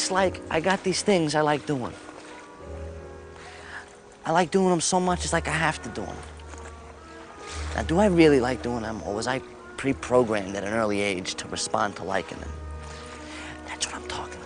It's like I got these things I like doing. I like doing them so much, it's like I have to do them. Now, do I really like doing them, or was I pre-programmed at an early age to respond to liking them? That's what I'm talking about.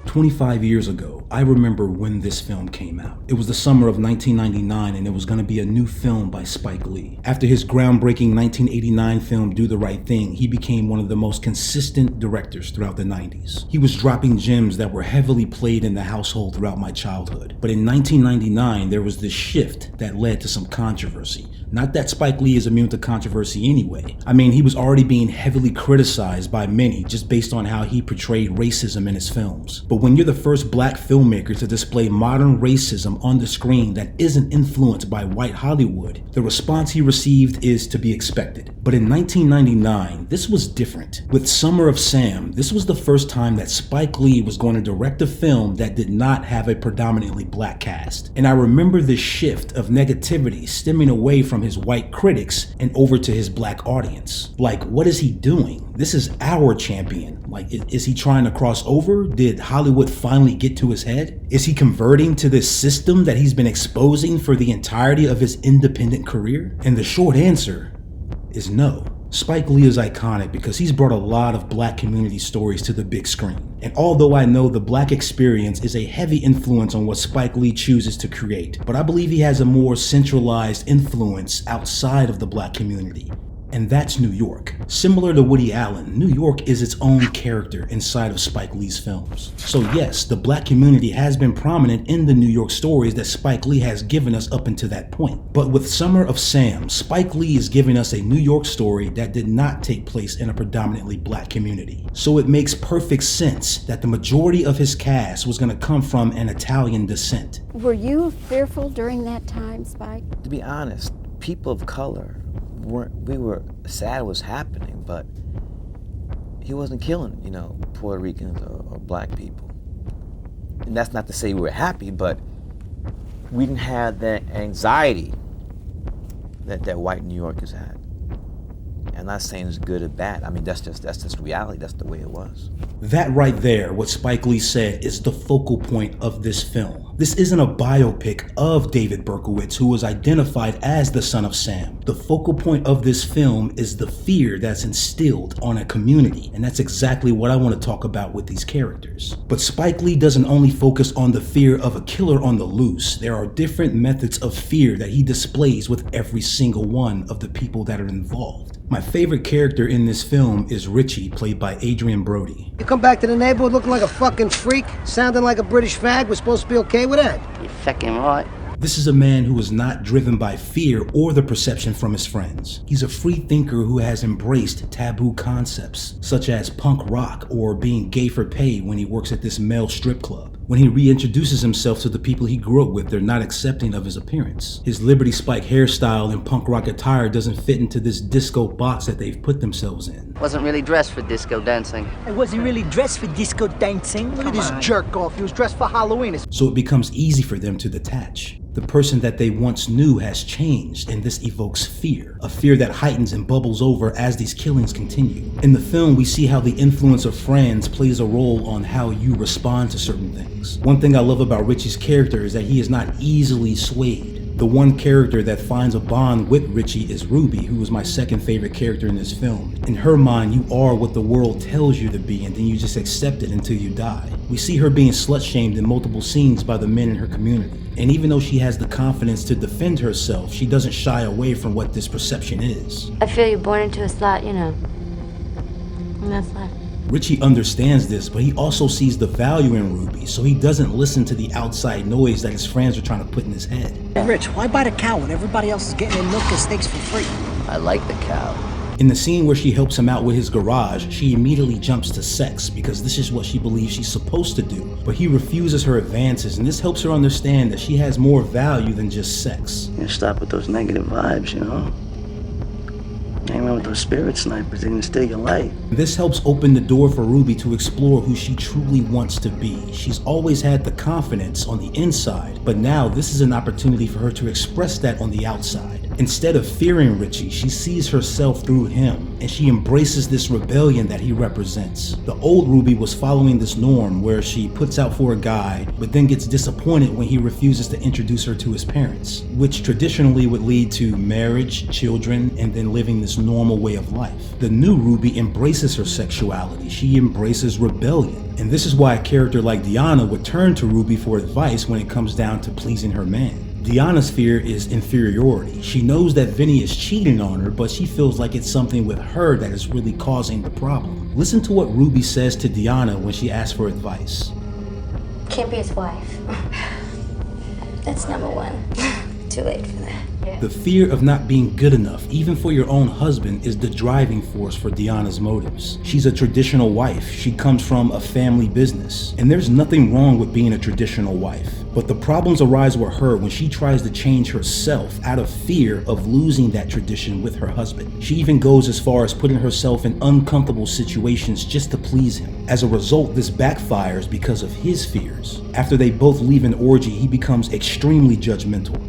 25 years ago, I remember when this film came out. It was the summer of 1999, and it was going to be a new film by Spike Lee. After his groundbreaking 1989 film Do the Right Thing, he became one of the most consistent directors throughout the 90s. He was dropping gems that were heavily played in the household throughout my childhood. But in 1999, there was this shift that led to some controversy. Not that Spike Lee is immune to controversy anyway. I mean, he was already being heavily criticized by many just based on how he portrayed racism in his films. But when you're the first black filmmaker to display modern racism on the screen that isn't influenced by white Hollywood, the response he received is to be expected. But in 1999, this was different. With Summer of Sam, this was the first time that Spike Lee was going to direct a film that did not have a predominantly black cast. And I remember this shift of negativity stemming away from his white critics and over to his black audience. Like, what is he doing? This is our champion. Like, is he trying to cross over? Did Hollywood finally get to his head? Is he converting to this system that he's been exposing for the entirety of his independent career? And the short answer is no. Spike Lee is iconic because he's brought a lot of black community stories to the big screen. And although I know the black experience is a heavy influence on what Spike Lee chooses to create, but I believe he has a more centralized influence outside of the black community. And that's New York. Similar to Woody Allen, New York is its own character inside of Spike Lee's films. So yes, the black community has been prominent in the New York stories that Spike Lee has given us up until that point. But with Summer of Sam, Spike Lee is giving us a New York story that did not take place in a predominantly black community. So it makes perfect sense that the majority of his cast was going to come from an Italian descent. Were you fearful during that time, Spike? To be honest, people of color we were sad it was happening, but he wasn't killing, Puerto Ricans or black people. And that's not to say we were happy, but we didn't have that anxiety that white New Yorkers had. I'm not saying it's good or bad. I mean, that's just reality. That's the way it was. That right there, what Spike Lee said, is the focal point of this film. This isn't a biopic of David Berkowitz, who was identified as the son of Sam. The focal point of this film is the fear that's instilled on a community, and that's exactly what I want to talk about with these characters. But Spike Lee doesn't only focus on the fear of a killer on the loose. There are different methods of fear that he displays with every single one of the people that are involved. My favorite character in this film is Richie, played by Adrian Brody. You come back to the neighborhood looking like a fucking freak, sounding like a British fag. We're supposed to be okay with that? You're fucking right. This is a man who is not driven by fear or the perception from his friends. He's a free thinker who has embraced taboo concepts, such as punk rock or being gay for pay when he works at this male strip club. When he reintroduces himself to the people he grew up with, they're not accepting of his appearance. His Liberty Spike hairstyle and punk rock attire doesn't fit into this disco box that they've put themselves in. Wasn't really dressed for disco dancing. I wasn't really dressed for disco dancing. Look at this jerk off. He was dressed for Halloween. So it becomes easy for them to detach. The person that they once knew has changed, and this evokes fear, a fear that heightens and bubbles over as these killings continue. In the film, we see how the influence of friends plays a role on how you respond to certain things. One thing I love about Richie's character is that he is not easily swayed. The one character that finds a bond with Richie is Ruby, who is my second favorite character in this film. In her mind, you are what the world tells you to be, and then you just accept it until you die. We see her being slut-shamed in multiple scenes by the men in her community. And even though she has the confidence to defend herself, she doesn't shy away from what this perception is. I feel you're born into a slot, And that's life. Richie understands this, but he also sees the value in Ruby, so he doesn't listen to the outside noise that his friends are trying to put in his head. Hey, Rich, why buy the cow when everybody else is getting their milk and steaks for free? I like the cow. In the scene where she helps him out with his garage, she immediately jumps to sex because this is what she believes she's supposed to do. But he refuses her advances, and this helps her understand that she has more value than just sex. You stop with those negative vibes, Hang around with those spirit snipers, they're gonna steal your life. This helps open the door for Ruby to explore who she truly wants to be. She's always had the confidence on the inside, but now this is an opportunity for her to express that on the outside. Instead of fearing Richie, she sees herself through him, and she embraces this rebellion that he represents. The old Ruby was following this norm where she puts out for a guy, but then gets disappointed when he refuses to introduce her to his parents, which traditionally would lead to marriage, children, and then living this normal way of life. The new Ruby embraces her sexuality. She embraces rebellion. And this is why a character like Dianna would turn to Ruby for advice when it comes down to pleasing her man. Dianna's fear is inferiority. She knows that Vinnie is cheating on her, but she feels like it's something with her that is really causing the problem. Listen to what Ruby says to Dianna when she asks for advice. Can't be his wife. That's number one. Too late for that. The fear of not being good enough, even for your own husband, is the driving force for Dianna's motives. She's a traditional wife. She comes from a family business. And there's nothing wrong with being a traditional wife. But the problems arise with her when she tries to change herself out of fear of losing that tradition with her husband. She even goes as far as putting herself in uncomfortable situations just to please him. As a result, this backfires because of his fears. After they both leave an orgy, he becomes extremely judgmental.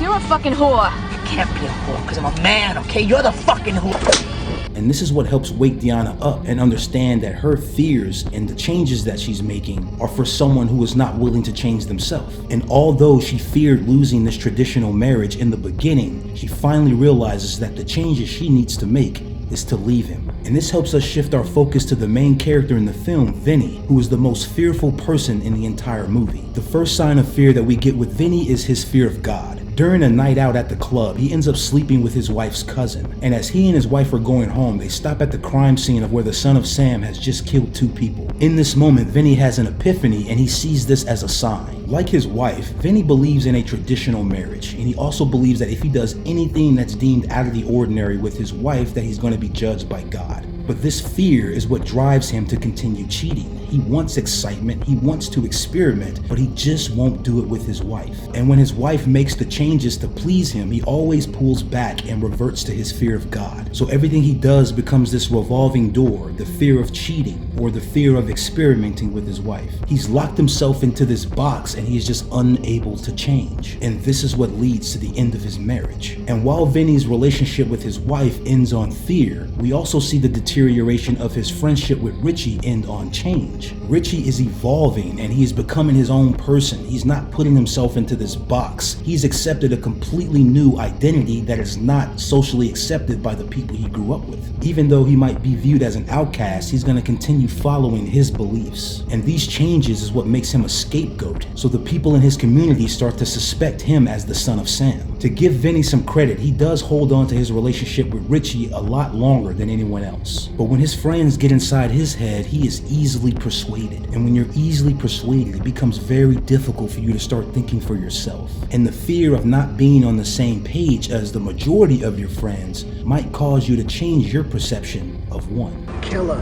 You're a fucking whore. You can't be a whore because I'm a man, okay? You're the fucking whore. And this is what helps wake Dianna up and understand that her fears and the changes that she's making are for someone who is not willing to change themselves. And although she feared losing this traditional marriage in the beginning, she finally realizes that the changes she needs to make is to leave him. And this helps us shift our focus to the main character in the film, Vinnie, who is the most fearful person in the entire movie. The first sign of fear that we get with Vinnie is his fear of God. During a night out at the club, he ends up sleeping with his wife's cousin. And as he and his wife are going home, they stop at the crime scene of where the son of Sam has just killed 2 people. In this moment, Vinnie has an epiphany and he sees this as a sign. Like his wife, Vinnie believes in a traditional marriage, and he also believes that if he does anything that's deemed out of the ordinary with his wife, that he's going to be judged by God. But this fear is what drives him to continue cheating. He wants excitement, he wants to experiment, but he just won't do it with his wife. And when his wife makes the changes to please him, he always pulls back and reverts to his fear of God. So everything he does becomes this revolving door, the fear of cheating or the fear of experimenting with his wife. He's locked himself into this box and he is just unable to change. And this is what leads to the end of his marriage. And while Vinnie's relationship with his wife ends on fear, we also see the deterioration of his friendship with Richie end on change. Richie is evolving and he is becoming his own person. He's not putting himself into this box. He's accepted a completely new identity that is not socially accepted by the people he grew up with. Even though he might be viewed as an outcast, he's going to continue following his beliefs. And these changes is what makes him a scapegoat. So the people in his community start to suspect him as the son of Sam. To give Vinnie some credit, he does hold on to his relationship with Richie a lot longer than anyone else. But when his friends get inside his head, he is easily persuaded. And when you're easily persuaded, it becomes very difficult for you to start thinking for yourself. And the fear of not being on the same page as the majority of your friends might cause you to change your perception of one. Killer,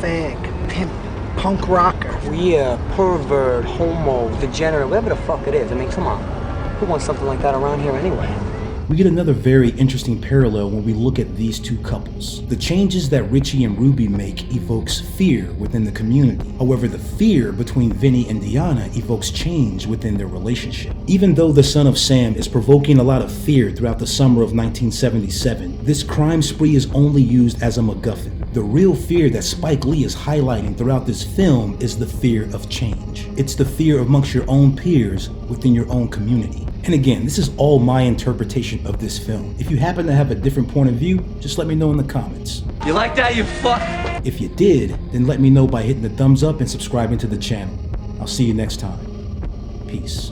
fag, pimp, punk rocker. Yeah, pervert, homo, degenerate, whatever the fuck it is. I mean, come on. Who wants something like that around here anyway? We get another very interesting parallel when we look at these two couples. The changes that Richie and Ruby make evokes fear within the community. However, the fear between Vinnie and Dianna evokes change within their relationship. Even though the son of Sam is provoking a lot of fear throughout the summer of 1977, this crime spree is only used as a MacGuffin. The real fear that Spike Lee is highlighting throughout this film is the fear of change. It's the fear amongst your own peers within your own community. And again, this is all my interpretation of this film. If you happen to have a different point of view, just let me know in the comments. You like that, you fuck? If you did, then let me know by hitting the thumbs up and subscribing to the channel. I'll see you next time. Peace.